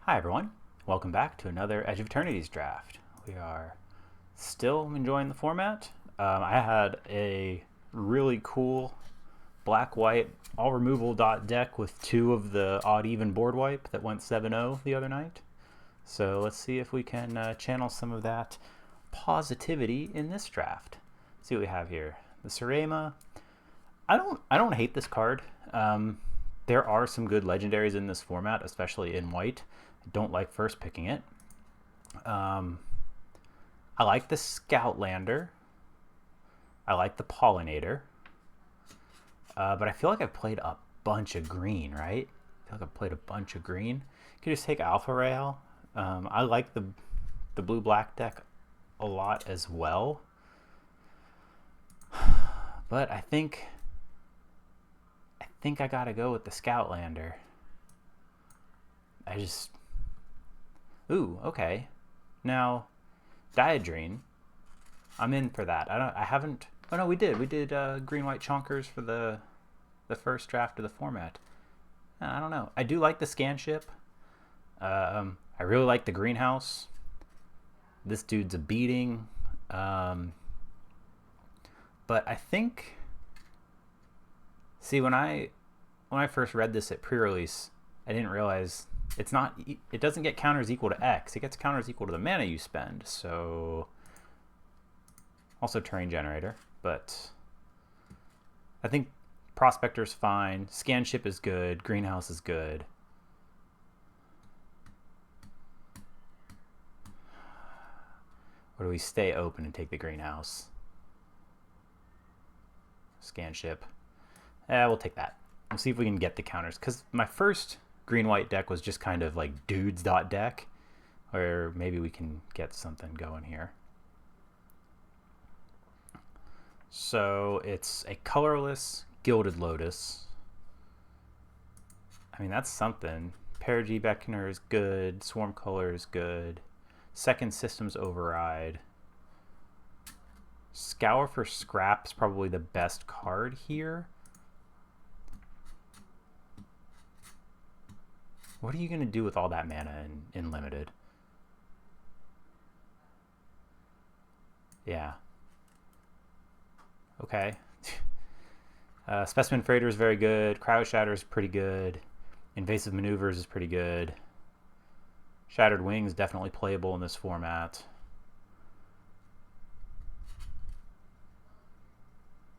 Hi everyone, welcome back to another Edge of Eternities draft. We are still enjoying the format. I had a really cool black-white all-removal dot deck with two of the odd-even board wipe that went 7-0 the other night. So let's see if we can channel some of that positivity in this draft. Let's see what we have here. The Surema. I don't hate this card. There are some good legendaries in this format, especially in white. I don't like first picking it. I like the Scoutlander. I like the Pollinator. But I feel like I've played a bunch of green, right? I feel like I've played a bunch of green. You can just take Alpha Rail. I like the blue-black deck a lot as well. But I think I gotta go with the Scoutlander. Ooh, okay. Now, Diadrine, I'm in for that. I haven't. Oh no, we did. We did green-white chonkers for the first draft of the format. I don't know. I do like the scan ship. I really like the greenhouse. This dude's a beating. But I think. See, when I first read this at pre-release, I didn't realize it doesn't get counters equal to X. It gets counters equal to the mana you spend. So also terrain generator, but I think Prospector's fine. Scan ship is good. Greenhouse is good. Or do we stay open and take the greenhouse? Scan ship. We'll take that. We'll see if we can get the counters. Because my first green-white deck was just kind of like dudes.deck. Or maybe we can get something going here. So it's a colorless Gilded Lotus. I mean, that's something. Perigee Beckoner is good. Swarm Color is good. Second Systems Override. Scour for Scrap's probably the best card here. What are you going to do with all that mana in Limited? Yeah. Okay. Specimen Freighter is very good. Cryo Shatter is pretty good. Invasive Maneuvers is pretty good. Shattered Wings definitely playable in this format.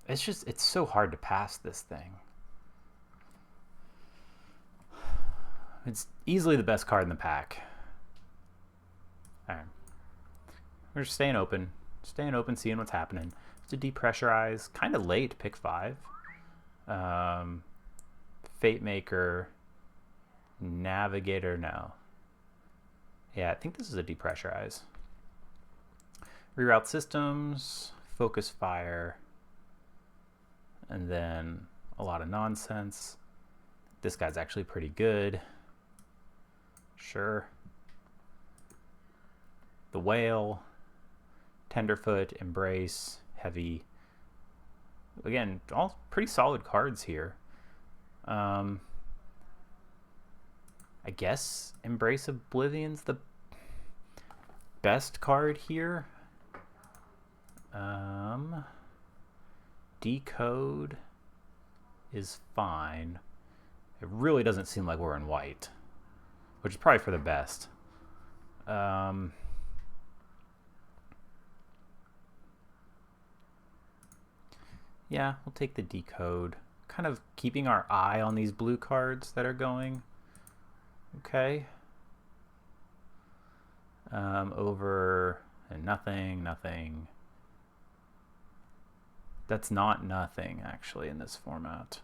It's so hard to pass this thing. It's easily the best card in the pack. All right. We're just staying open, seeing what's happening. To depressurize, kind of late, pick 5. Fate Maker, Navigator, no. Yeah, I think this is a depressurize. Reroute Systems, Focus Fire, and then a lot of nonsense. This guy's actually pretty good. Sure. The Whale, Tenderfoot, Embrace, Heavy. Again, all pretty solid cards here. I guess Embrace Oblivion's the best card here. Decode is fine. It really doesn't seem like we're in white, which is probably for the best. Yeah, we'll take the Decode. Kind of keeping our eye on these blue cards that are going. Okay. Over and nothing. That's not nothing, actually, in this format.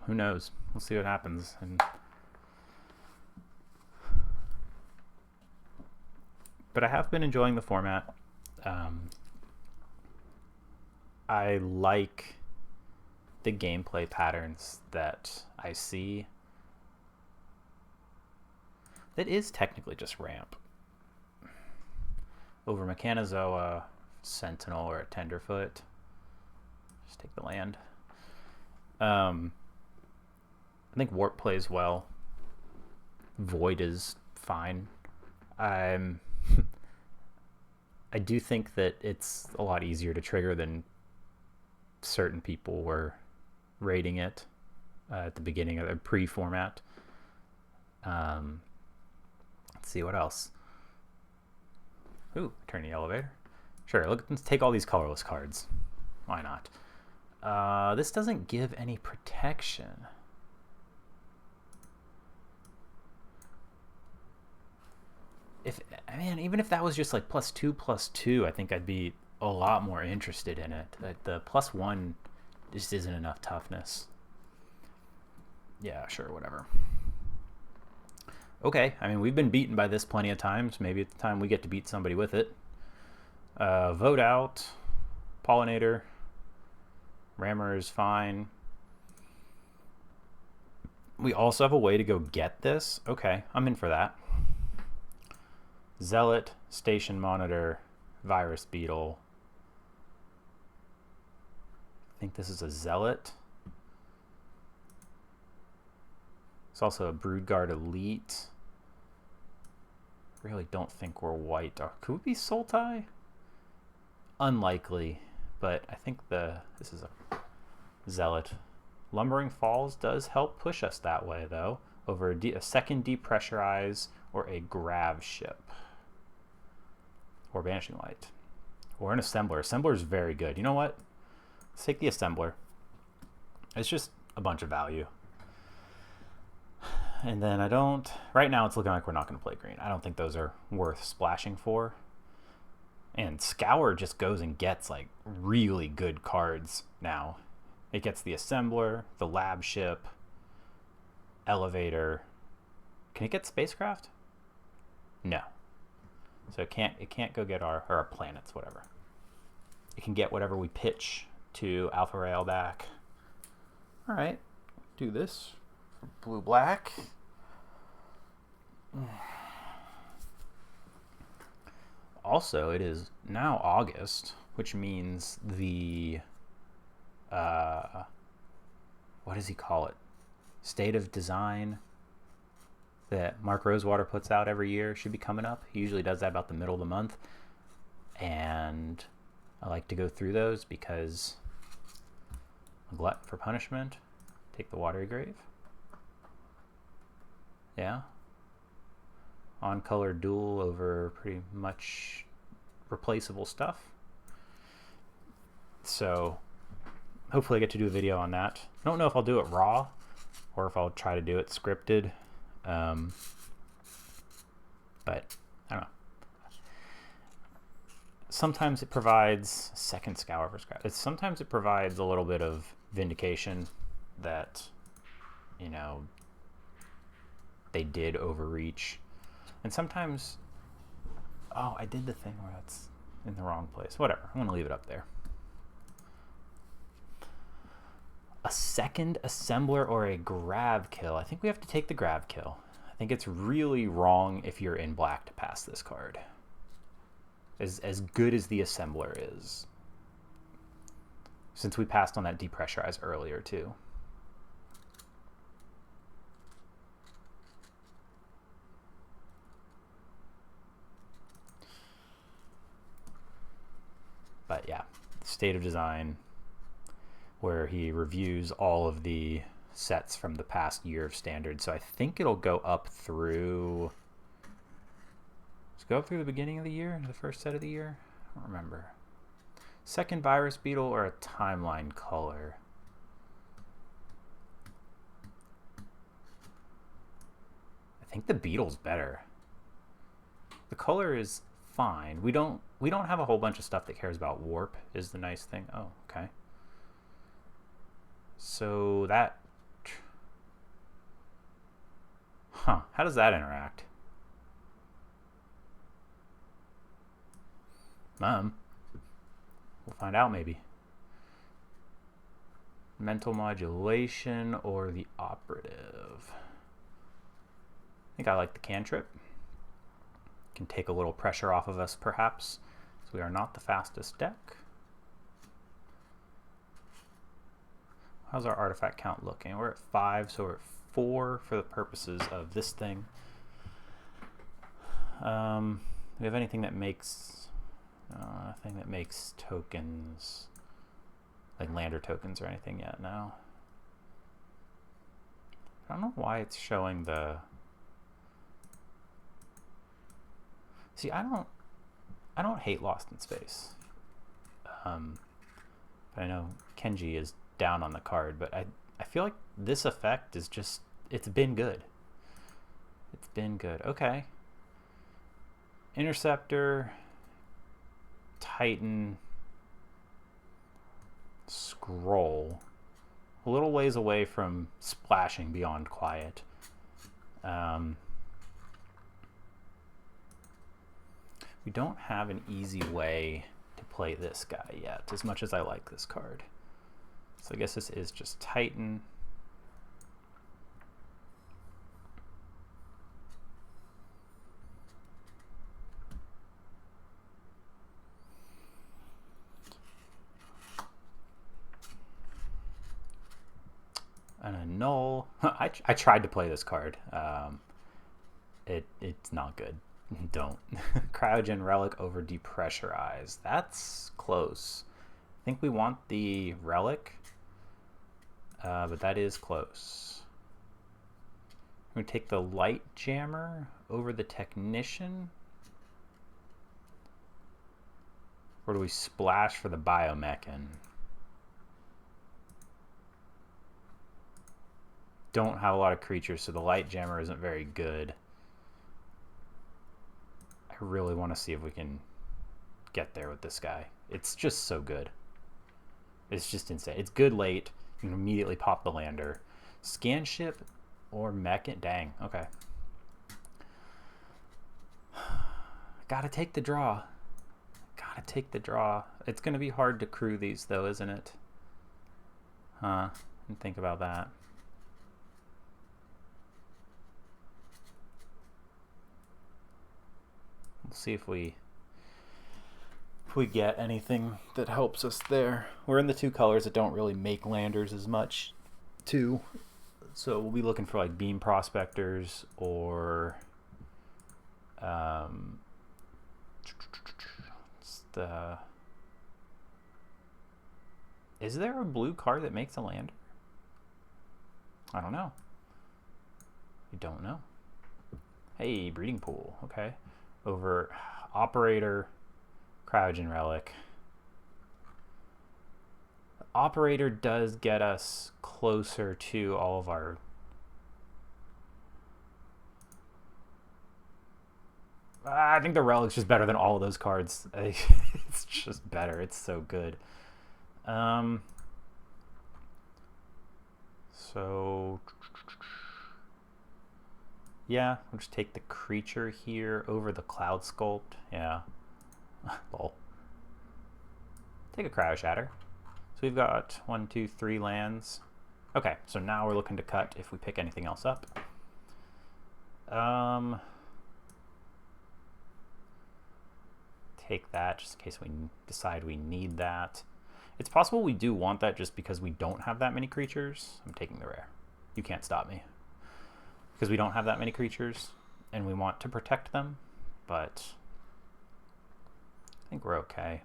Who knows? We'll see what happens. But I have been enjoying the format. I like the gameplay patterns that I see. That is technically just ramp. over Mechanizoa, Sentinel, or a Tenderfoot. Just take the land. I think Warp plays well. Void is fine. I do think that it's a lot easier to trigger than certain people were rating it at the beginning of the pre-format. Let's see what else. Ooh, Eternity Elevator. Sure, let's take all these colorless cards. Why not? This doesn't give any protection. Even if that was just like +2/+2, I think I'd be a lot more interested in it. The +1 just isn't enough toughness. Yeah, sure, whatever. Okay, I mean, we've been beaten by this plenty of times. Maybe it's time we get to beat somebody with it. Vote out. Pollinator. Rammer is fine. We also have a way to go get this. Okay, I'm in for that. Zealot, Station Monitor, Virus Beetle. I think this is a Zealot. It's also a Broodguard Elite. Really don't think we're white. Could we be Sultai? Unlikely, but I think this is a Zealot. Lumbering Falls does help push us that way, though, over a second Depressurize or a Grav Ship. Or Banishing Light. Or an Assembler. Assembler is very good. You know what? Let's take the Assembler. It's just a bunch of value. And then right now it's looking like we're not going to play green. I don't think those are worth splashing for. And Scour just goes and gets like really good cards now. It gets the Assembler, the Lab Ship, Elevator. Can it get Spacecraft? No. So it can't go get our planets, whatever. It can get whatever we pitch to Alpha Rail back. All right, do this. Blue-black. Also, it is now August, which means the what does he call it? State of Design that Mark Rosewater puts out every year should be coming up. He usually does that about the middle of the month. And I like to go through those because Glut for punishment. Take the Watery Grave. Yeah. On-color duel over pretty much replaceable stuff. So hopefully I get to do a video on that. I don't know if I'll do it raw or if I'll try to do it scripted. But I don't know. Sometimes it provides second Scour for scrap. Sometimes it provides a little bit of vindication that, you know, they did overreach. And sometimes, oh, I did the thing where that's in the wrong place. Whatever, I'm gonna leave it up there. A second Assembler or a Grav Kill. I think we have to take the Grav Kill. I think it's really wrong if you're in black to pass this card. As good as the Assembler is. Since we passed on that Depressurize earlier too. But yeah, State of Design, where he reviews all of the sets from the past year of Standard. So I think it'll go up through... Let's go up through the beginning of the year, the first set of the year. I don't remember. Second Virus Beetle or a Timeline Color. I think the Beetle's better. The color is fine. We don't have a whole bunch of stuff that cares about warp is the nice thing. Oh, okay. So that... Huh, how does that interact? We'll find out maybe. Mental Modulation or the Operative. I think I like the Cantrip. Can take a little pressure off of us, perhaps. So we are not the fastest deck. How's our artifact count looking? We're at 5, so we're at 4 for the purposes of this thing. Do we have anything that makes tokens, like lander tokens or anything yet? No. I don't know why it's showing the... See, I don't hate Lost in Space. But I know Kenji is down on the card, but I feel like this effect is just, it's been good. It's been good. Okay. Interceptor, Titan, Scroll. A little ways away from splashing Beyond Quiet. We don't have an easy way to play this guy yet, as much as I like this card. So I guess this is just Titan. And a null. I tried to play this card. It's not good. Don't. Cryogen Relic over Depressurize. That's close. I think we want the Relic, but that is close. I'm going to take the Light Jammer over the Technician. Or do we splash for the Biomechan? Don't have a lot of creatures, so the Light Jammer isn't very good. I really want to see if we can get there with this guy. It's just so good. It's just insane. It's good late. You can immediately pop the lander. Scan ship or mech. Dang. Okay. Gotta take the draw. Gotta take the draw. It's gonna be hard to crew these though, isn't it? Huh. And think about that. We'll see if we get anything that helps us there. We're in the 2 colors that don't really make landers as much too. So we'll be looking for like Beam Prospectors or is there a blue card that makes a lander? I don't know. We don't know. Hey, Breeding Pool. Okay. Over Operator, Cryogen Relic. The Operator does get us closer to all of our... I think the Relic's just better than all of those cards. It's just better. It's so good. So... yeah, we'll just take the creature here over the Cloud Sculpt. Yeah. Lol. Take a Cryo Shatter. So we've got 1, 2, 3 lands. Okay, so now we're looking to cut if we pick anything else up. Take that just in case we decide we need that. It's possible we do want that just because we don't have that many creatures. I'm taking the rare. You can't stop me. Because we don't have that many creatures and we want to protect them, but I think we're okay.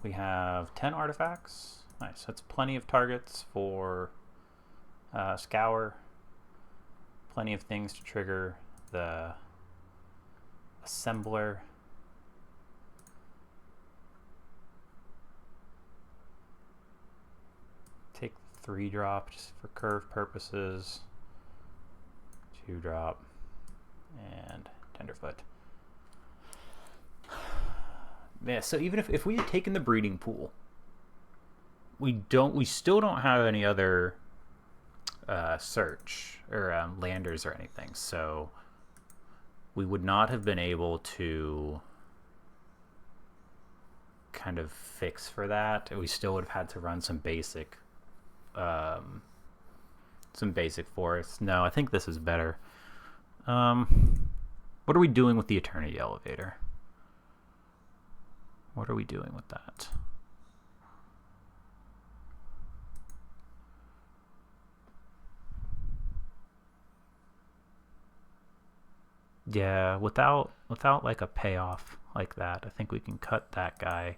We have 10 artifacts. Nice. That's plenty of targets for Scour. Plenty of things to trigger the Assembler. Take 3-drop just for curve purposes. 2-drop and Tenderfoot. Yeah, so even if we had taken the Breeding Pool, we still don't have any other search or landers or anything, so we would not have been able to kind of fix for that. We still would have had to run some basic forests. No, I think this is better. What are we doing with the Eternity Elevator? What are we doing with that? Yeah, without like a payoff like that, I think we can cut that guy.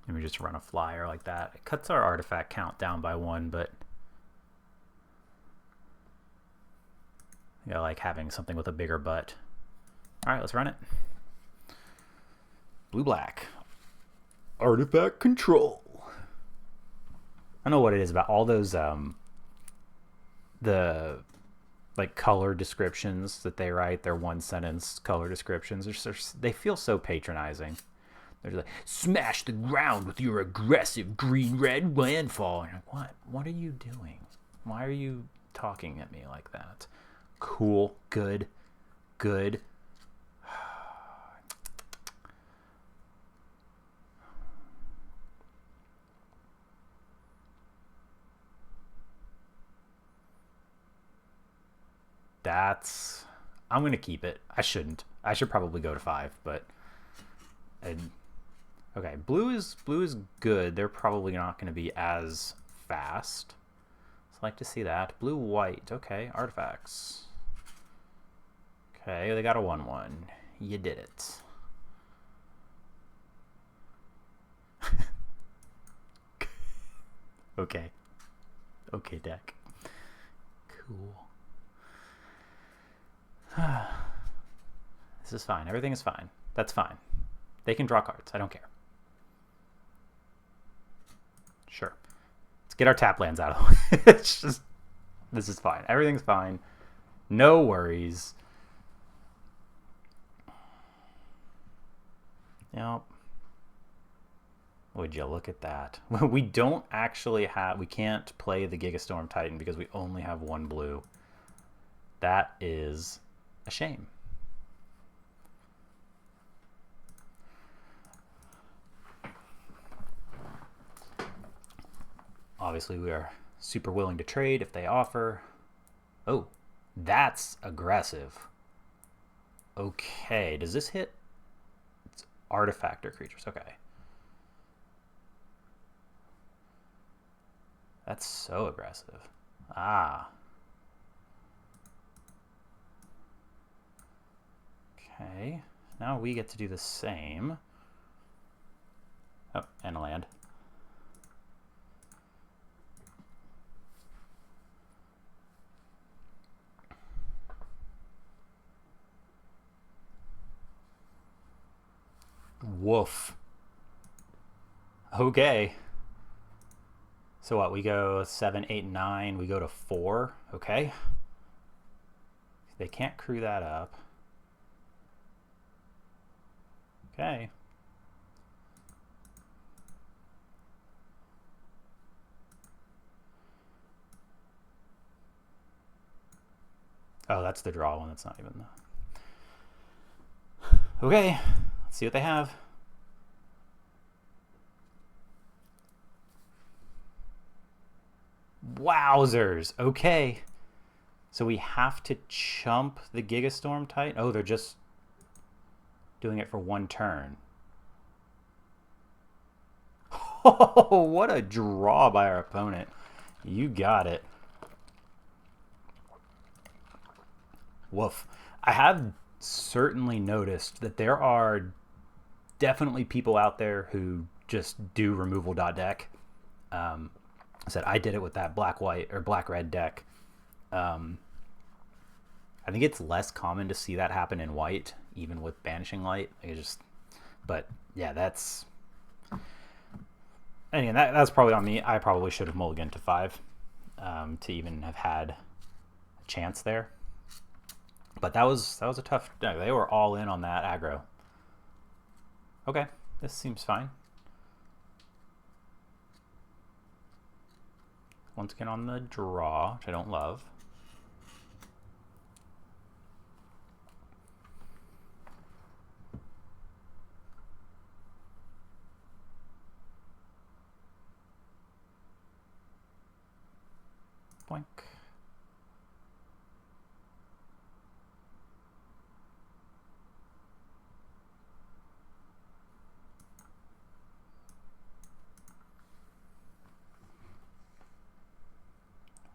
And we just run a flyer like that. It cuts our artifact count down by 1, but you know, like having something with a bigger butt. All right, let's run it. Blue-black. Artifact control. I don't know what it is about all those the like color descriptions that they write. They're 1-sentence color descriptions. They feel so patronizing. They're like, smash the ground with your aggressive green-red landfall. And you're like, what? What are you doing? Why are you talking at me like that? Cool. Good. Good. That's... I'm going to keep it. I shouldn't. I should probably go to 5, but... Okay, blue is good. They're probably not going to be as fast. I'd like to see that. Blue, white. Okay, artifacts. Okay, they got a 1/1. You did it. Okay. Okay, deck. Cool. This is fine. Everything is fine. That's fine. They can draw cards. I don't care. Sure. Let's get our tap lands out of the way. It's just... This is fine. Everything's fine. No worries. Yep. Would you look at that? We don't actually have... We can't play the Gigastorm Titan because we only have 1 blue. That is a shame. Obviously, we are super willing to trade if they offer. Oh, that's aggressive. Okay, does this hit? It's artifact or creatures. Okay. That's so aggressive. Ah. Okay, now we get to do the same. Oh, and a land. Woof. Okay. So what, we go 7, 8, 9, we go to 4, okay. They can't crew that up. Okay. Oh, that's the draw one, that's not even the... Okay, let's see what they have. Wowzers. Okay. So we have to chump the Gigastorm Titan? Oh, they're just doing it for 1 turn. Oh, what a draw by our opponent. You got it. Woof. I have certainly noticed that there are definitely people out there who just do removal.deck. I said I did it with that black-white or black-red deck. I think it's less common to see that happen in white, even with Banishing Light. But yeah, that's... Again, that's probably on me. I probably should have mulliganed to 5 to even have had a chance there. But that was a tough... No, they were all in on that aggro. Okay, this seems fine. Once again on the draw, which I don't love. Boink.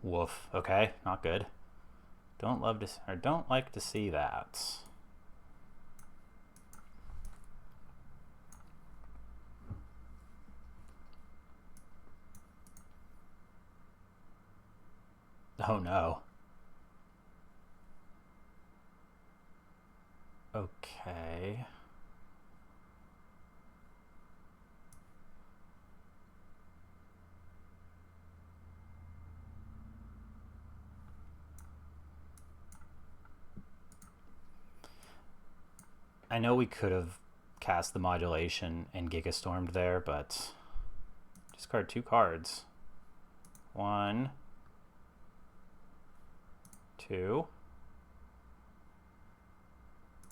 Woof. Okay, not good. Don't love to, or don't like to see that. Oh no. Okay. I know we could have cast the modulation and Gigastormed there, but discard 2 cards. 1, 2.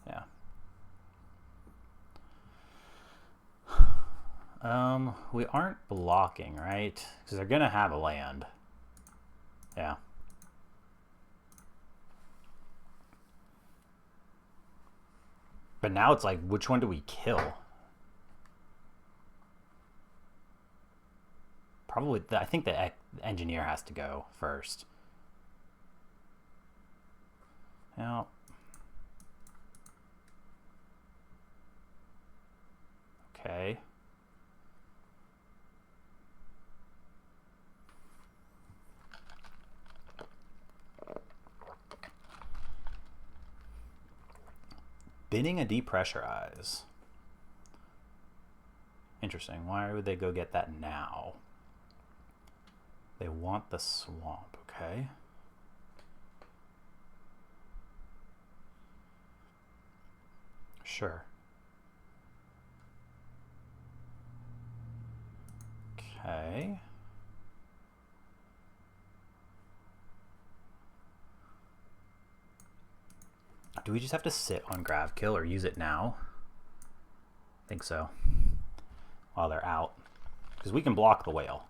Yeah. We aren't blocking, right? Because they're gonna have a land. Yeah. But now it's like, which one do we kill? Probably, I think the engineer has to go first. Now, okay. Binning a depressurize. Interesting. Why would they go get that now? They want the swamp, okay. Sure. Okay. Do we just have to sit on Grav Kill or use it now? I think so. While they're out. Because we can block the whale.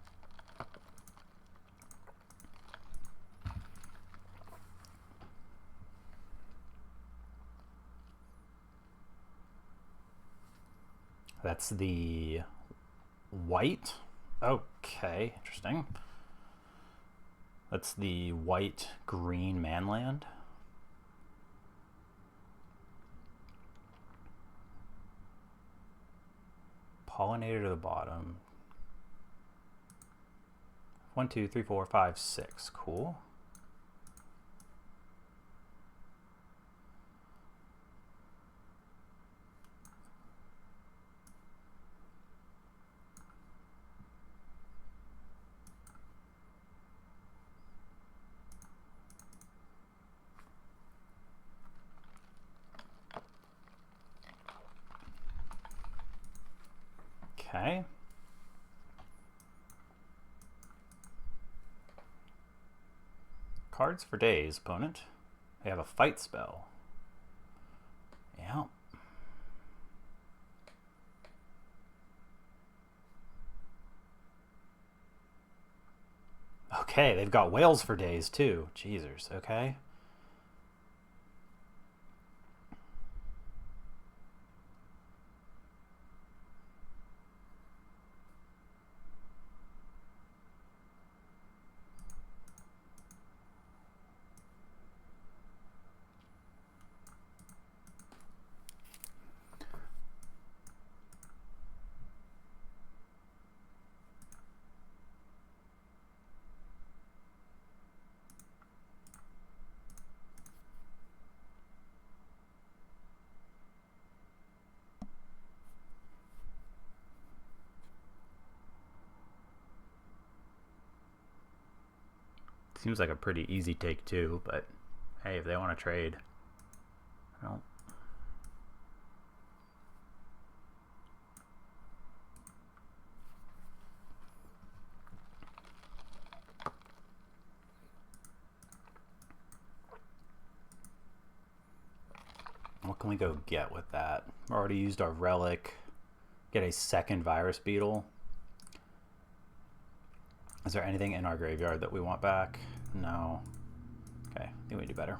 That's the white. Okay, interesting. That's the white-green manland. Pollinator to the bottom. 1, 2, 3, 4, 5, 6. Cool. Okay. Cards for days, opponent. They have a fight spell. Yeah. Okay, they've got whales for days too. Jeezers, okay. Seems like a pretty easy take too, but hey, if they want to trade, well. What can we go get with that? Already used our relic. Get a second virus beetle. Is there anything in our graveyard that we want back? No. Okay, I think we do better.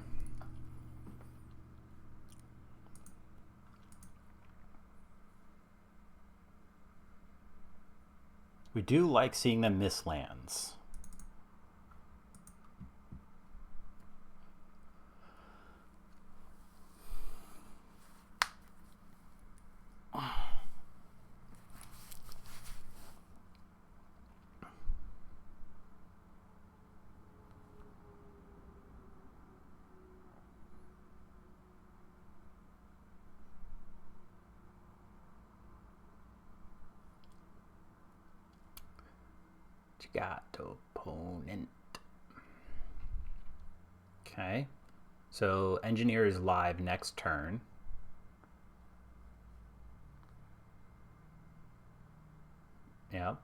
We do like seeing them miss lands. got opponent. Okay. So engineer is live next turn. Yep.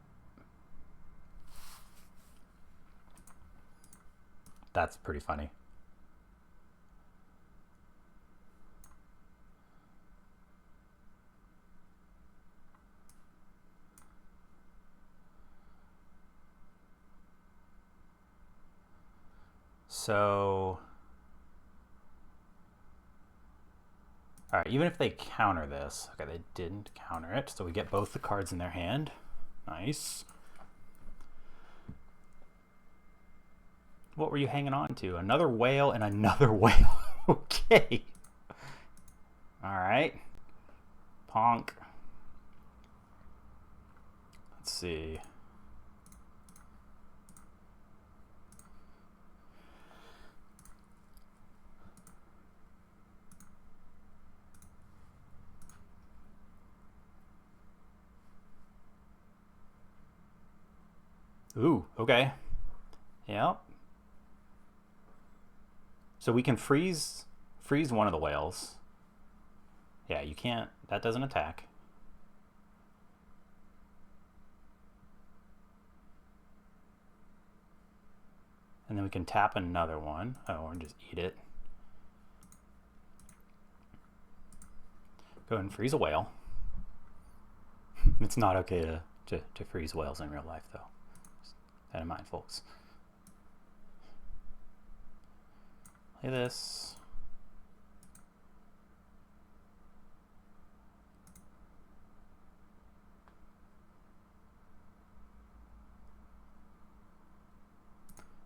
That's pretty funny. So, all right, even if they counter this, okay, they didn't counter it, so we get both the cards in their hand. Nice. What were you hanging on to? Another whale and another whale. Okay. All right. Ponk. Let's see. Ooh, okay. Yep. So we can freeze one of the whales. Yeah, you can't, that doesn't attack. And then we can tap another one. Oh, and just eat it. Go ahead and freeze a whale. It's not okay to freeze whales in real life, though. Just that in mind, folks. Play this.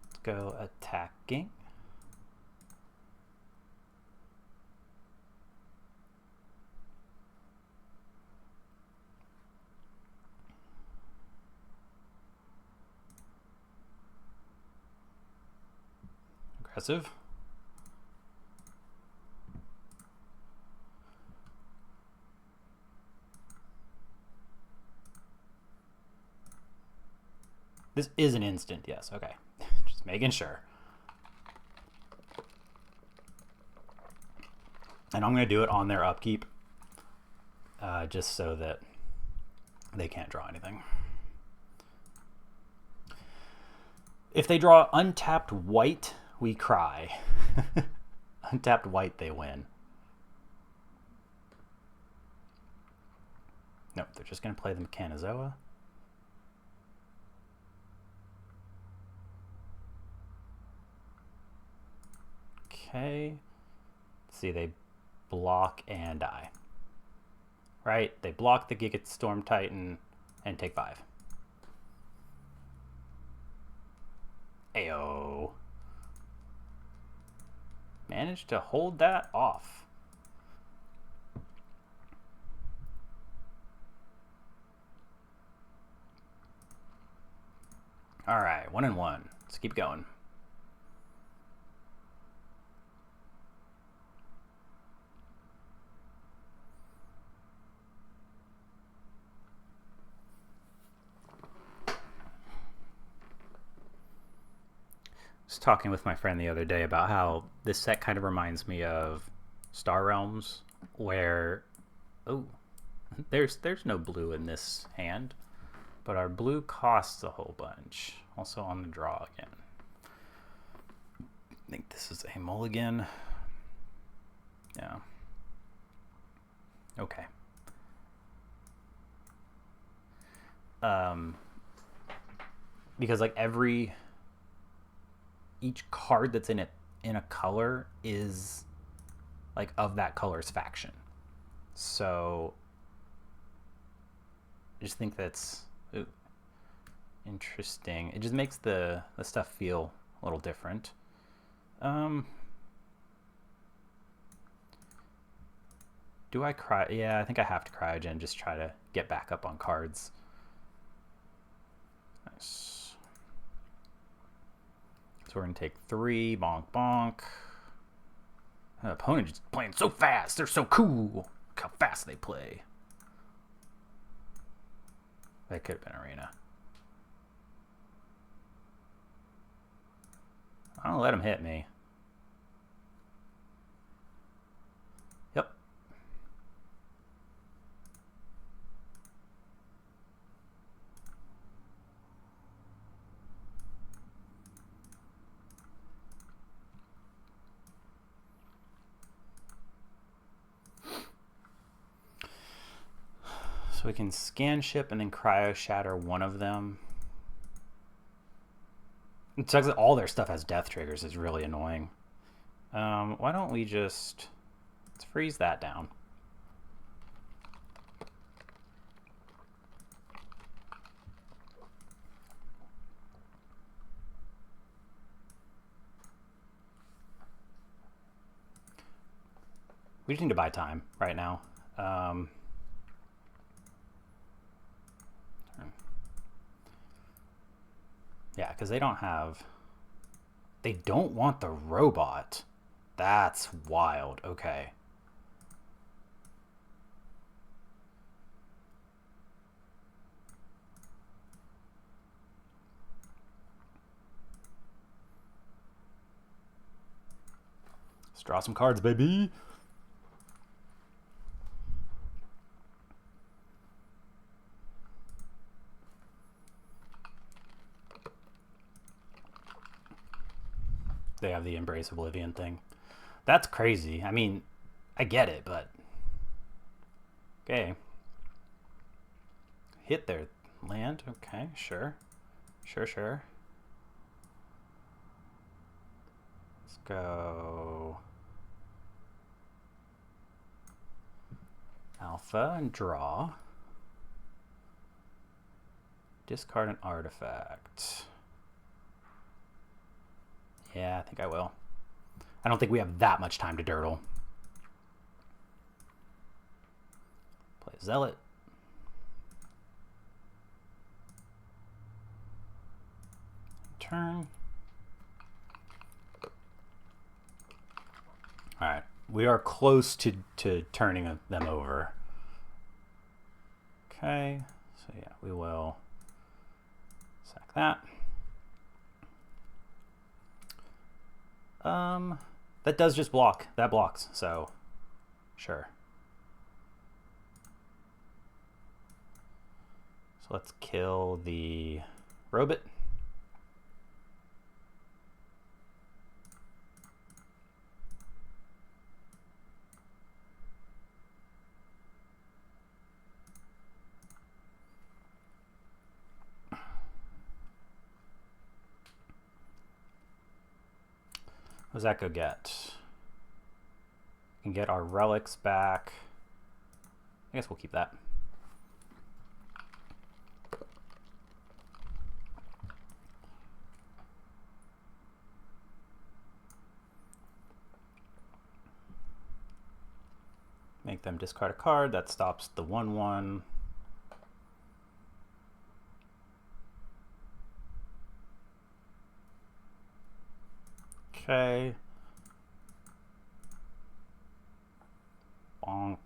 Let's go attacking. Aggressive. This is an instant, yes, okay. Just making sure. And I'm going to do it on their upkeep, just so that they can't draw anything. If they draw untapped white, we cry. Untapped white, they win. Nope, they're just going to play the Mechanizoa. Okay. See, they block and die. Right? They block the Gigastorm Titan and take 5. Ayo. Managed to hold that off. All right, 1-1. Let's keep going. I was talking with my friend the other day about how this set kind of reminds me of Star Realms, where there's no blue in this hand, but our blue costs a whole bunch. Also on the draw again. I think this is a mulligan. Yeah. Okay. Because like each card that's in a color is like of that color's faction. So I just think that's interesting. It just makes the stuff feel a little different. Do I cry? Yeah, I think I have to cryogen, just try to get back up on cards. Nice. So we're going to take 3. Bonk, bonk. The opponent is playing so fast. They're so cool. Look how fast they play. That could have been arena. I don't let him hit me. Yep. So we can scan ship and then cryo shatter one of them. It sucks that all their stuff has death triggers. Is really annoying. Why don't we just... let's freeze that down. We just need to buy time right now. Yeah, because they don't have... they don't want the robot. That's wild. Okay. Let's draw some cards, baby. They have the Embrace Oblivion thing. That's crazy. I mean, I get it, but... okay. Hit their land. Okay, sure. Sure. Let's go... alpha and draw. Discard an artifact. Yeah, I think I will. I don't think we have that much time to dirtle. Play Zealot. Turn. Alright. We are close to turning them over. Okay. So yeah, we will sack that. That does just block. That blocks, so sure. So let's kill the robot. What does that go get? We can get our relics back. I guess we'll keep that. Make them discard a card. That stops the 1/1. Okay. Bonk.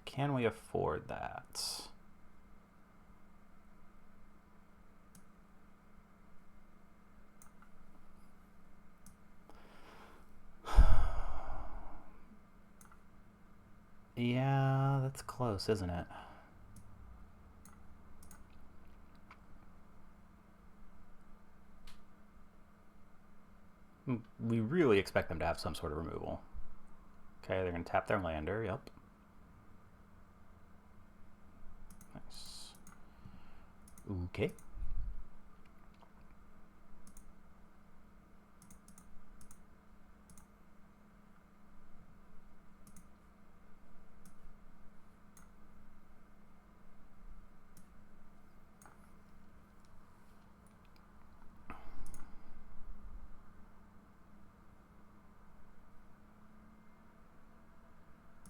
Can we afford that? Yeah, that's close, isn't it? We really expect them to have some sort of removal. Okay, they're going to tap their lander, yep. Nice. Okay.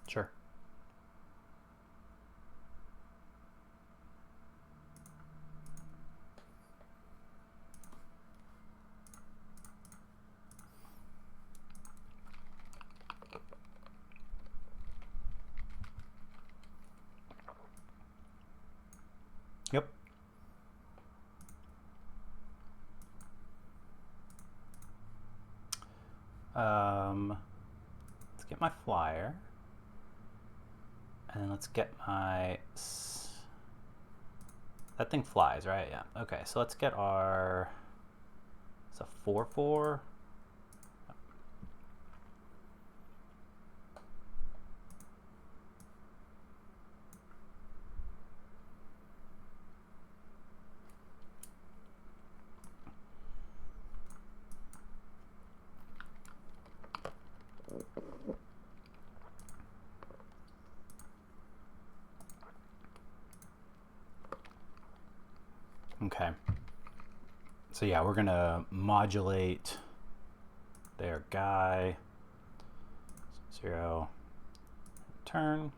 Sure. Let's get my flyer. And then let's get my... That thing flies, right? Yeah. Okay, so let's get our... It's a 4/4. Okay. So yeah, we're gonna modulate their guy. 0. Turn.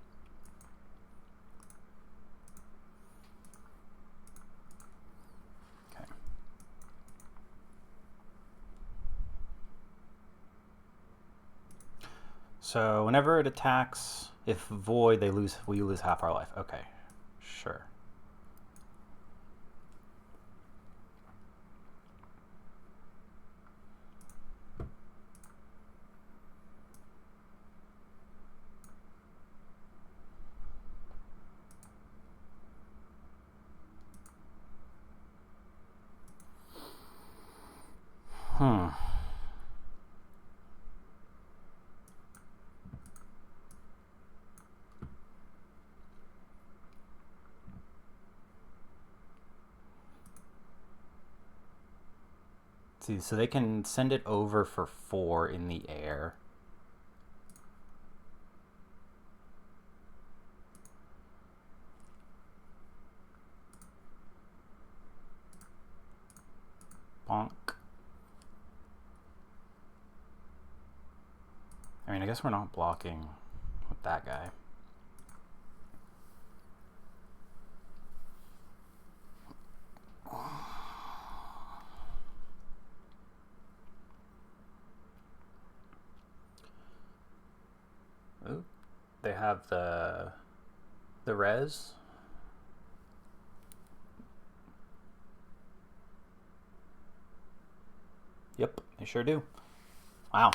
Okay. So whenever it attacks, if void, we lose half our life. Okay. Sure. See, so they can send it over for 4 in the air. Bonk. I mean, I guess we're not blocking with that guy. Ooh, they have the res. Yep, they sure do. Wow.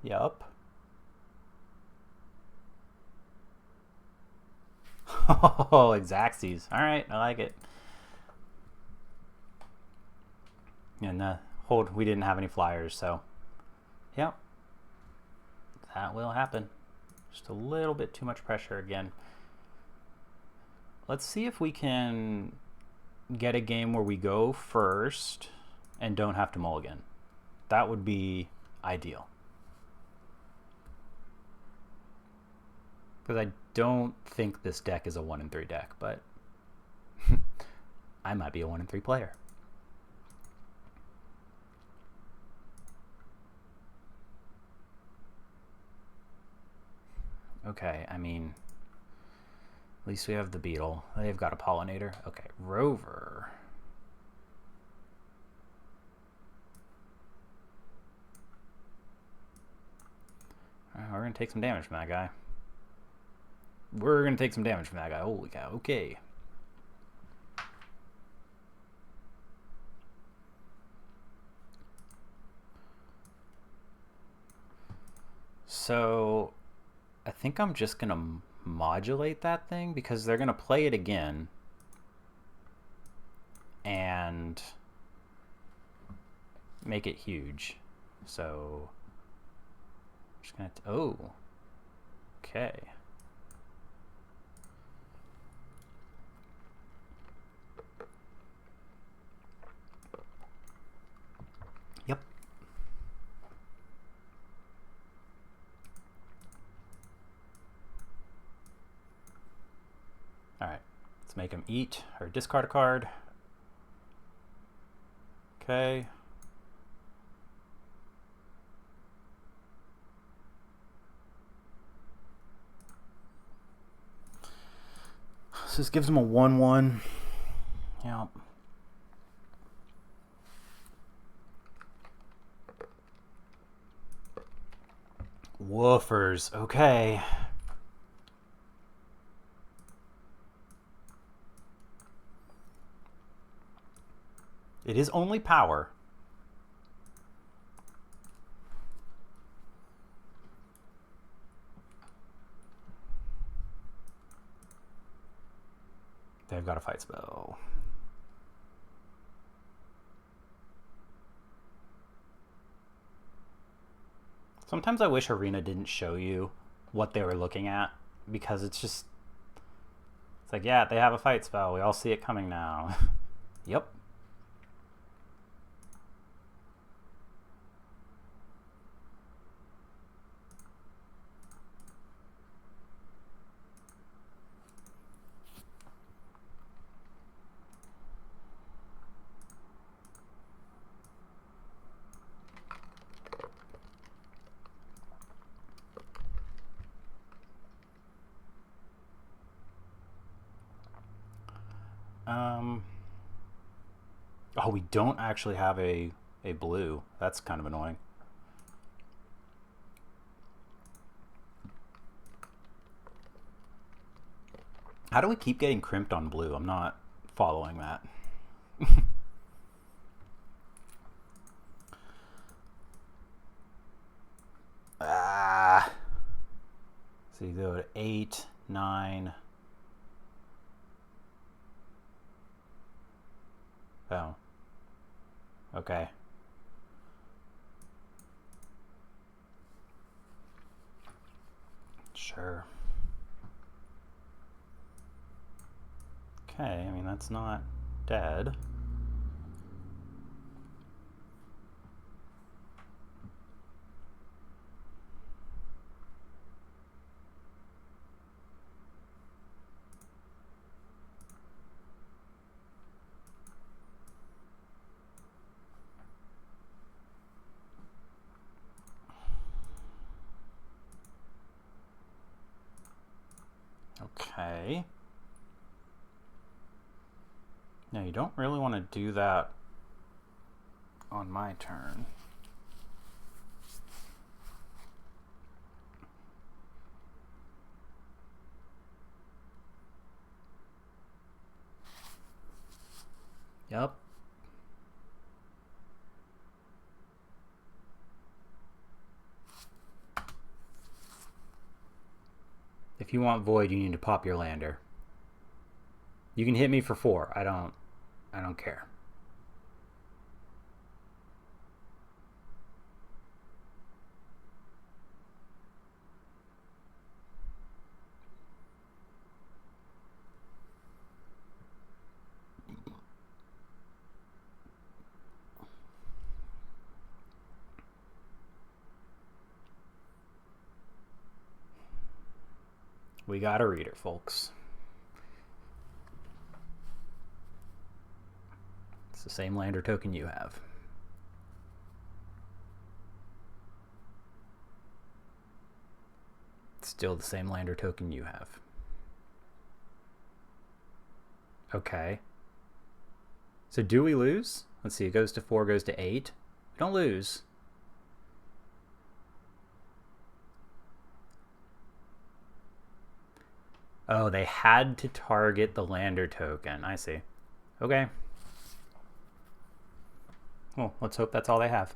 Yup. Oh, Xaxes. All right, I like it. And hold, we didn't have any flyers, so yep, that will happen. Just a little bit too much pressure again. Let's see if we can get a game where we go first and don't have to mulligan. That would be ideal. Because I don't think this deck is a 1-in-3 deck, but I might be a 1-in-3 player. Okay, I mean, at least we have the beetle. They've got a pollinator. Okay, rover. Alright, we're gonna take some damage from that guy. We're gonna take some damage from that guy. Holy cow, okay. So I think I'm just gonna modulate that thing because they're gonna play it again and make it huge. So I'm just gonna oh, okay. Yep. All right, let's make him eat or discard a card. Okay. So this gives him a 1/1. Yep. Woofers. Okay. It is only power. They've got a fight spell. Sometimes I wish Arena didn't show you what they were looking at, because it's just, it's like, yeah, they have a fight spell. We all see it coming now. Yep. Oh, we don't actually have a blue. That's kind of annoying. How do we keep getting crimped on blue? I'm not following that. So you go to 8, 9. Oh. Okay. Sure. Okay, I mean, that's not dead. Okay. Now you don't really want to do that on my turn. Yep. If you want void, you need to pop your lander. You can hit me for 4. I don't care. We got a reader, folks. It's the same lander token you have. It's still the same lander token you have. Okay. So do we lose? Let's see, it goes to 4, goes to 8. We don't lose. Oh, they had to target the lander token. I see. Okay. Well, let's hope that's all they have.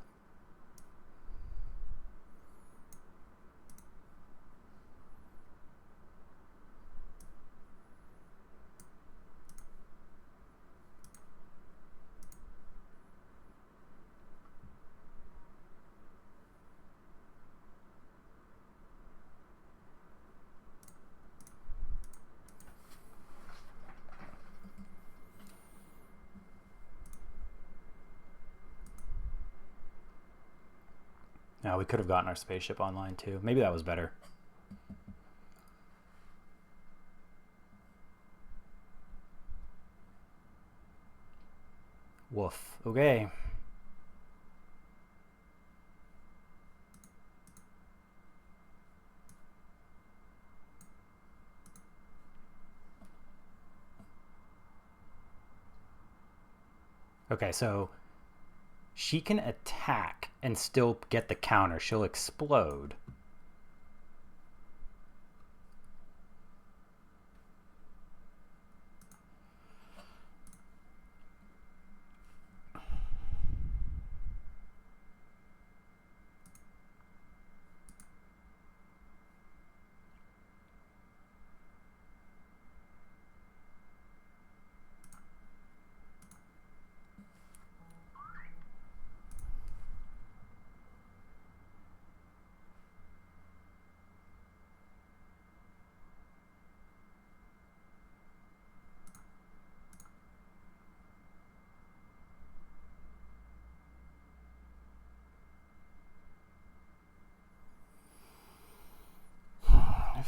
Now, we could have gotten our spaceship online too. Maybe that was better. Woof. Okay. Okay, so she can attack and still get the counter. She'll explode.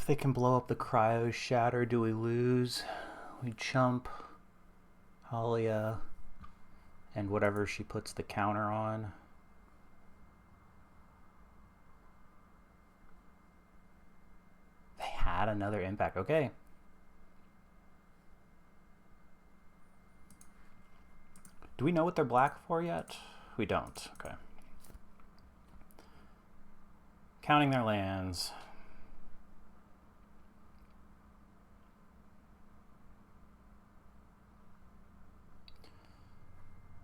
If they can blow up the Cryo Shatter, do we lose? We chump Halia and whatever she puts the counter on. They had another impact. Okay. Do we know what they're black for yet? We don't. Okay. Counting their lands.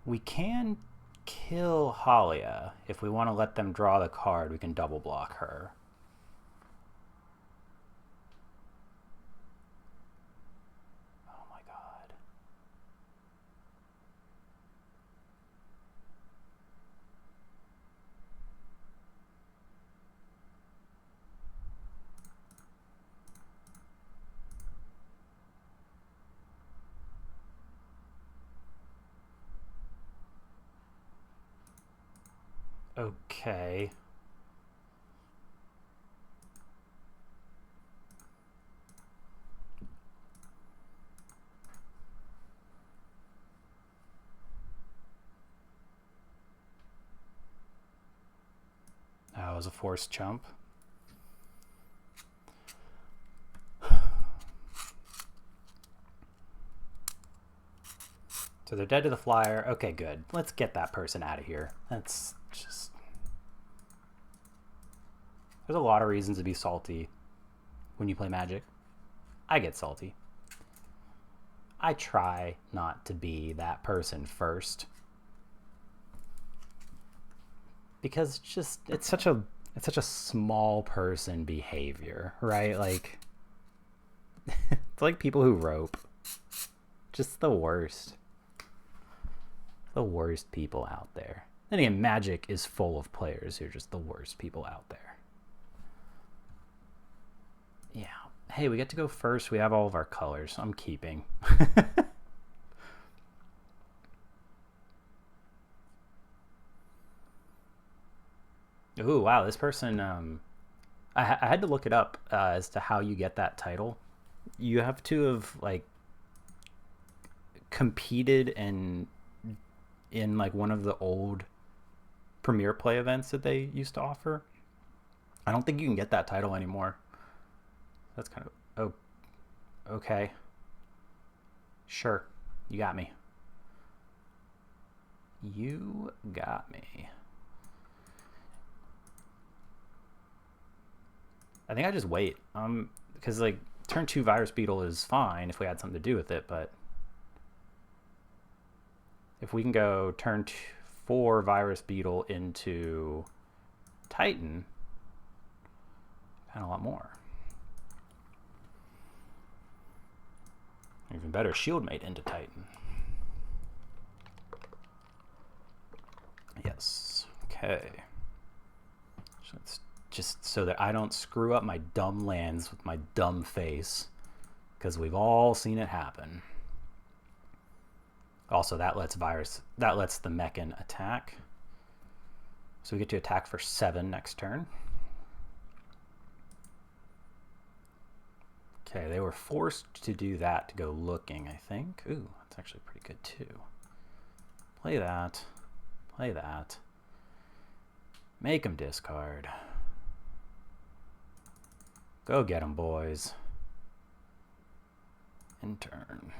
We can kill Halia. If we want to let them draw the card, we can double block her. Oh my god. Okay. That was a forced chump. So they're dead to the flyer. Okay, good. Let's get that person out of here. That's just... There's a lot of reasons to be salty when you play Magic. I get salty. I try not to be that person first. Because it's just, it's such a small person behavior, right? Like, it's like people who rope. Just the worst. The worst people out there. Then again, Magic is full of players who are just the worst people out there. Yeah. Hey, we get to go first. We have all of our colors. I'm keeping. Ooh, wow. This person, I had to look it up as to how you get that title. You have to have, like, competed in like one of the old Premier Play events that they used to offer. I don't think you can get that title anymore. That's kind of... Oh, okay. Sure. You got me. You got me. I think I just wait. Because, like, turn 2 Virus Beetle is fine if we had something to do with it, but if we can go turn 4 Virus Beetle into Titan, kind of a lot more. Even better, Shieldmate into Titan. Yes. Okay. So it's just so that I don't screw up my dumb lands with my dumb face, because we've all seen it happen. Also, that lets the Mechan attack. So we get to attack for 7 next turn. Okay, they were forced to do that to go looking, I think. Ooh, that's actually pretty good too. Play that. Play that. Make them discard. Go get them, boys. In turn.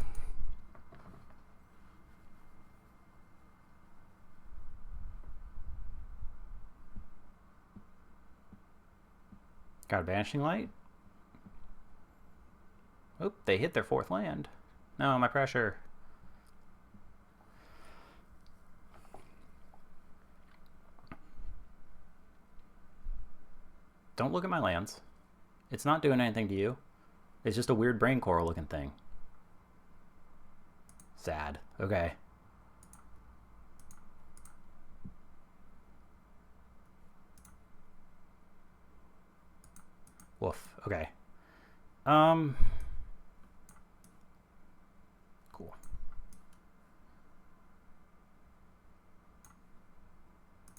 Got a Banishing Light. Oop, they hit their 4th land. No, my pressure. Don't look at my lands. It's not doing anything to you. It's just a weird brain coral looking thing. Sad. Okay. Woof. Okay. Cool.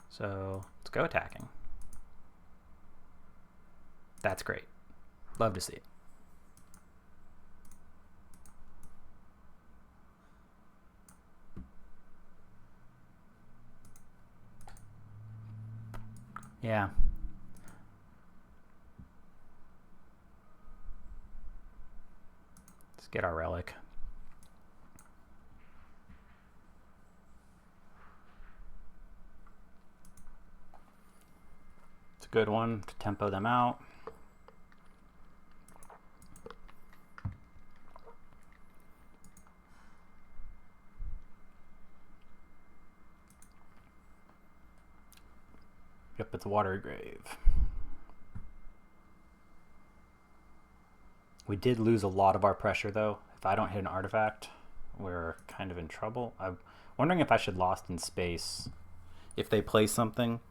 So let's go attacking. That's great. Love to see it. Yeah. Let's get our relic. It's a good one to tempo them out. Yep, it's a watery grave. We did lose a lot of our pressure, though. If I don't hit an artifact, we're kind of in trouble. I'm wondering if I should Lost in Space if they play something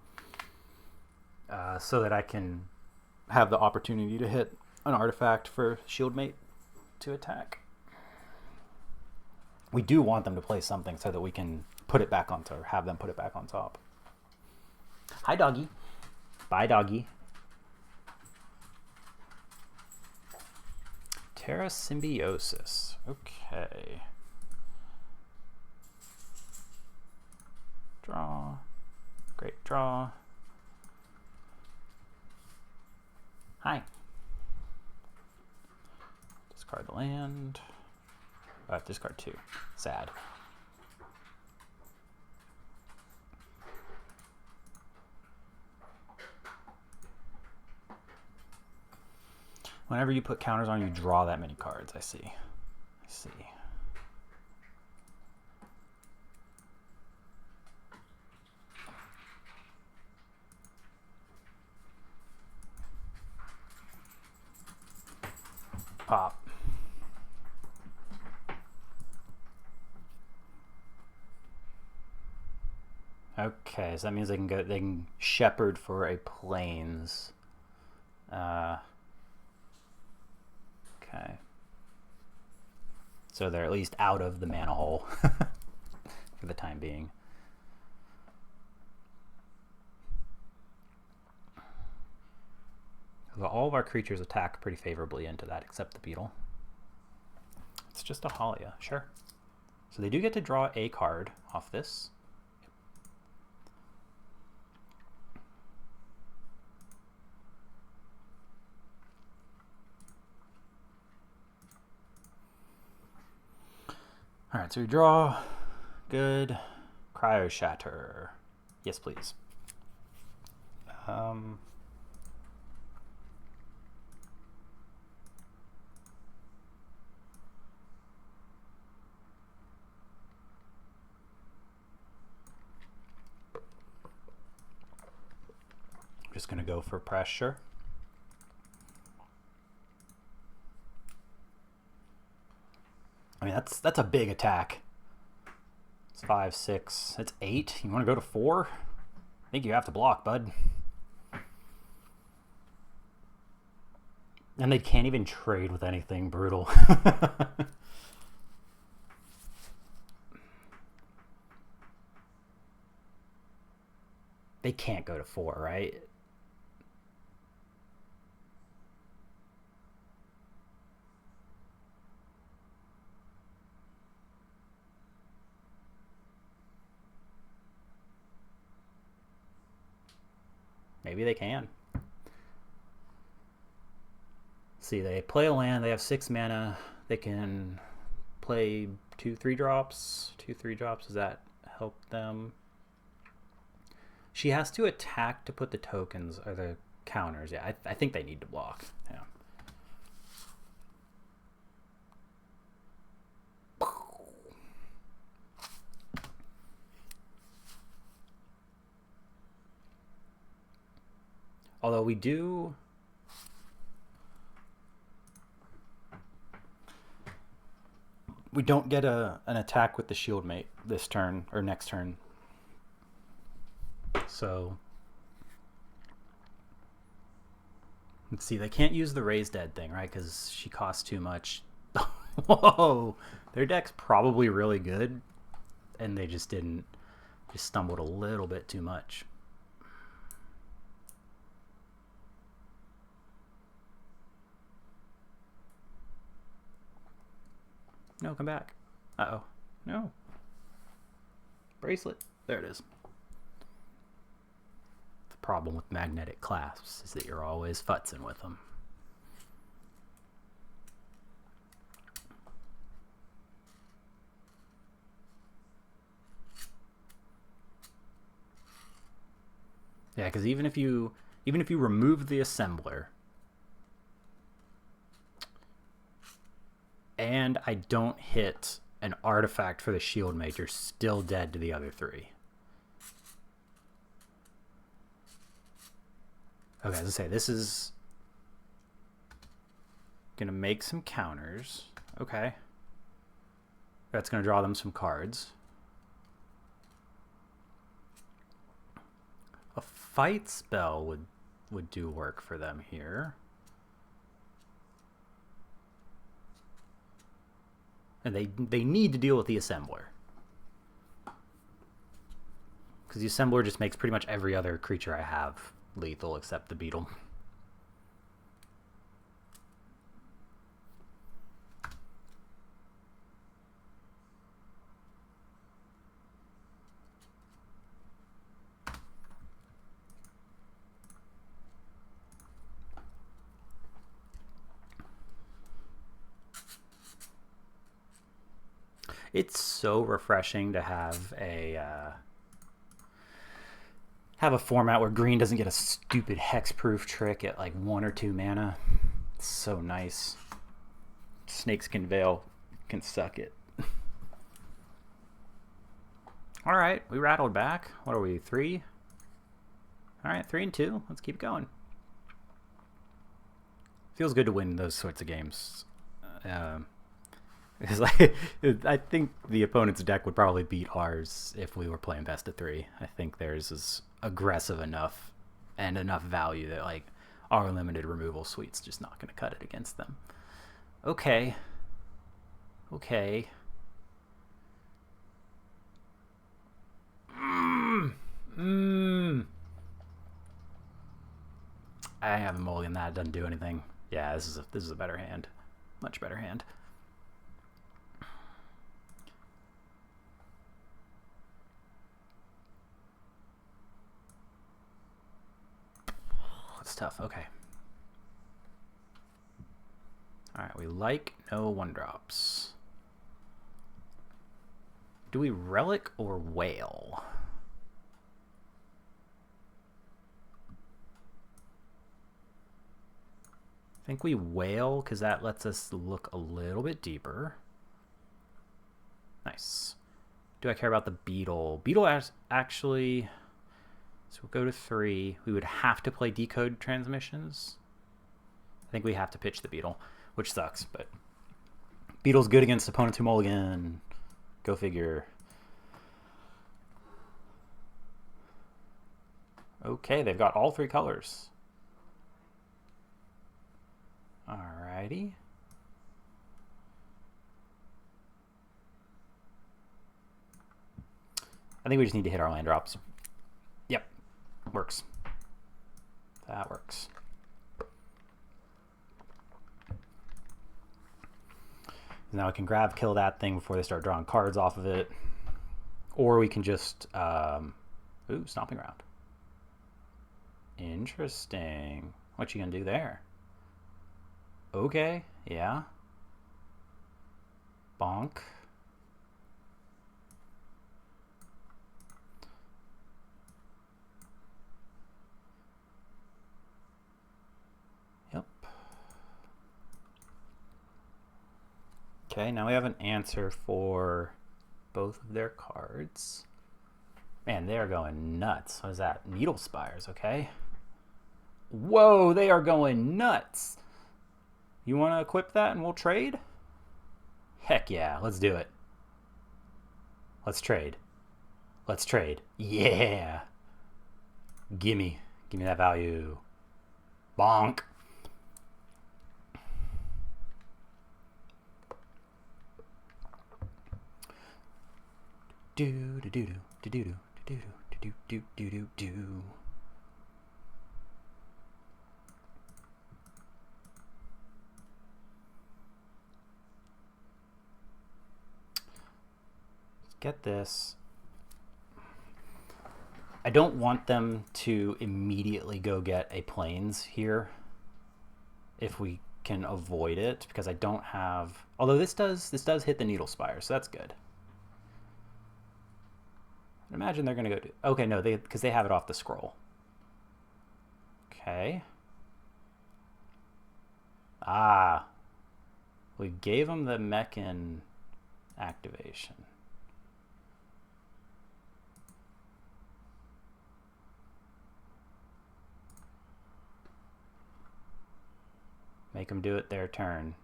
so that I can have the opportunity to hit an artifact for Shieldmate to attack. We do want them to play something so that we can put it back onto, or have them put it back on top. Hi, doggy. Bye, doggy. Terra Symbiosis. Okay. Draw. Great draw. Hi. Discard the land. Discard 2. Sad. Whenever you put counters on, you draw that many cards. I see. I see. Pop. Okay, so that means they can go. They can shepherd for a plains. Okay. So they're at least out of the mana hole for the time being. All of our creatures attack pretty favorably into that, except the beetle. It's just a Halia, sure. So they do get to draw a card off this. All right, so we draw. Good. Cryo Shatter. Yes, please. Just gonna go for pressure. I mean, that's a big attack. It's 5, 6. It's 8. You want to go to 4? I think you have to block, bud. And they can't even trade with anything. Brutal. They can't go to 4, right? Maybe they can. See, they play a land, they have 6 mana, they can play 2 3-drops. 2 3-drops, does that help them? She has to attack to put the tokens, or the counters. Yeah, I think they need to block. Yeah. Although we do... We don't get an attack with the Shieldmate this turn, or next turn. So... Let's see, they can't use the Raise Dead thing, right? Because she costs too much. Whoa! Their deck's probably really good, and they just didn't... Just stumbled a little bit too much. No, come back. Uh-oh. No. Bracelet. There it is. The problem with magnetic clasps is that you're always futzing with them. Yeah, because even if you remove the assembler, and I don't hit an artifact for the shield mage, you're still dead to the other three. Okay, as I say, this is gonna make some counters. Okay. That's gonna draw them some cards. A fight spell would do work for them here. And they need to deal with the assembler. Because the assembler just makes pretty much every other creature I have lethal except the beetle. It's so refreshing to have a format where green doesn't get a stupid hexproof trick at like 1 or 2 mana. It's so nice. Snakeskin Veil can suck it. All right, we rattled back. What are we, 3? All right, 3 and 2. Let's keep going. Feels good to win those sorts of games. Because I think the opponent's deck would probably beat ours if we were playing best of 3. I think theirs is aggressive enough and enough value that like our limited removal suite's just not going to cut it against them. Okay. Okay. I have a mulligan that doesn't do anything. Yeah, this is a better hand. Much better hand. That's tough. Okay. Alright, we like no 1-drops. Do we relic or whale? I think we whale because that lets us look a little bit deeper. Nice. Do I care about the beetle? Beetle actually... So we'll go to 3. We would have to play Decode Transmissions. I think we have to pitch the beetle, which sucks, but beetle's good against opponents who mulligan. Go figure. Okay, they've got all 3 colors. Alrighty. I think we just need to hit our land drops. Yep. Works. That works. Now I can grab kill that thing before they start drawing cards off of it. Or we can just ooh, Stomping Ground. Interesting. What you gonna do there? Okay, yeah. Bonk. Yep. Okay, now we have an answer for both of their cards. Man, they are going nuts. What is that? Needle Spires, okay. Whoa, they are going nuts. You want to equip that and we'll trade? Heck yeah, let's do it. Let's trade. Let's trade. Yeah. Gimme that value. Bonk. Do do do do do do do do do do do do. get this. I don't want them to immediately go get a plains here if we can avoid it, because I don't have, although this does hit the Needle Spire, so that's good. I imagine they're gonna go to, okay, no, because they have it off the scroll. Okay. Ah, we gave them the Mechan activation. Make them do it their turn.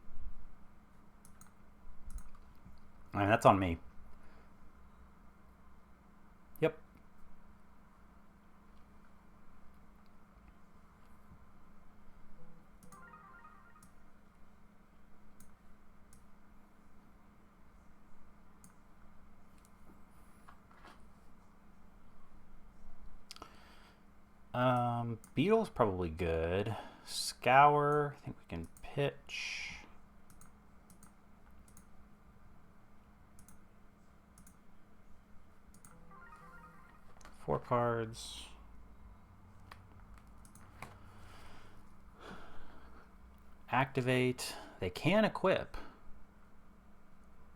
I mean, that's on me. Yep. Beetle's probably good. Scour, I think we can pitch. Four cards. Activate. They can equip.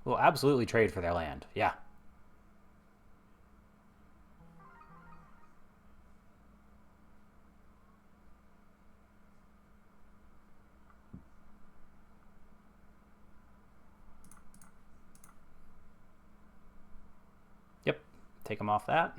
We'll absolutely trade for their land. Yeah. Yep. Take them off that.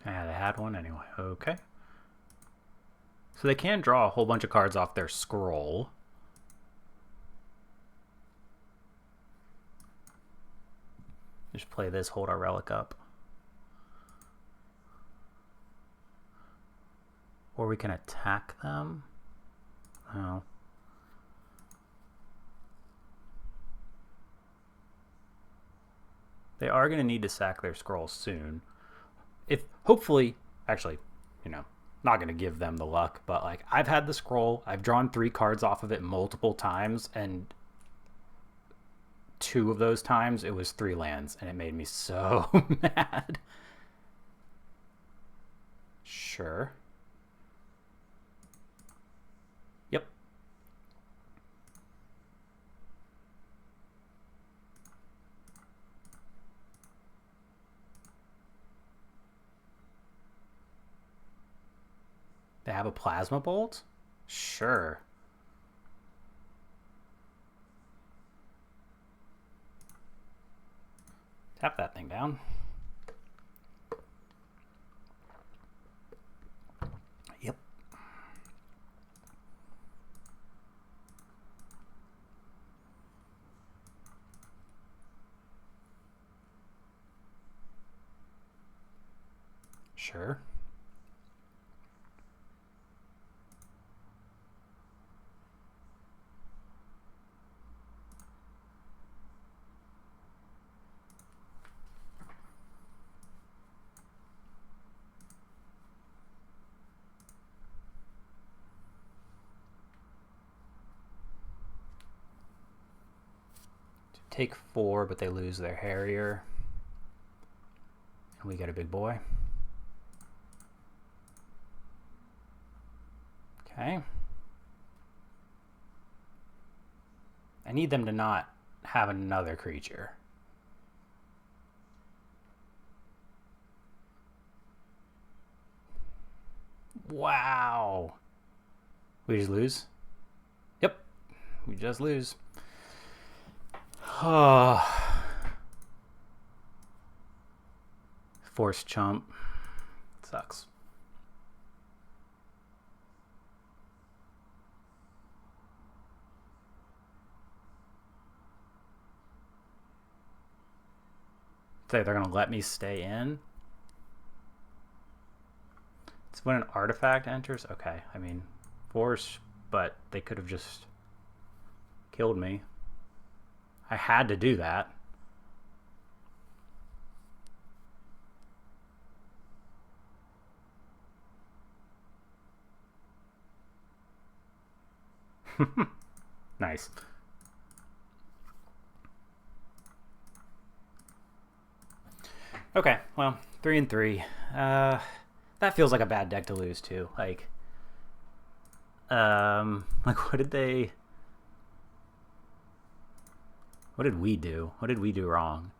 Yeah, they had one anyway. Okay. So they can draw a whole bunch of cards off their scroll. Just play this, hold our relic up. Or we can attack them. Oh. They are going to need to sack their scroll soon. If hopefully, actually, you know, not going to give them the luck, but like I've had the scroll, I've drawn 3 cards off of it multiple times, and 2 of those times it was 3 lands, and it made me so mad. Sure. Yep. They have a plasma bolt? Sure. Tap that thing down. Yep. Sure. Take 4, but they lose their Harrier. And we get a big boy. Okay. I need them to not have another creature. Wow. We just lose? Yep. We just lose. Force chump. Sucks. So they're going to let me stay in? It's when an artifact enters? Okay, I mean, force, but they could have just killed me. I had to do that. Nice. Okay, well, 3-3. That feels like a bad deck to lose to. Like what did we do? What did we do wrong?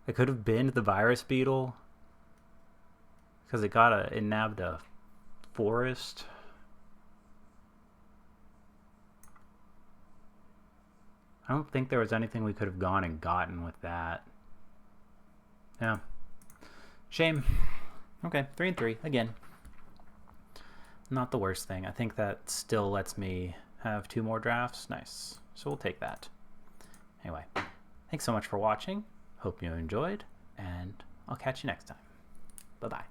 It could have been the virus beetle because it nabbed a forest. I don't think there was anything we could have gone and gotten with that. Yeah. Shame. Okay, 3-3 again. Not the worst thing. I think that still lets me have 2 more drafts. Nice. So we'll take that. Anyway, thanks so much for watching. Hope you enjoyed, and I'll catch you next time. Bye-bye.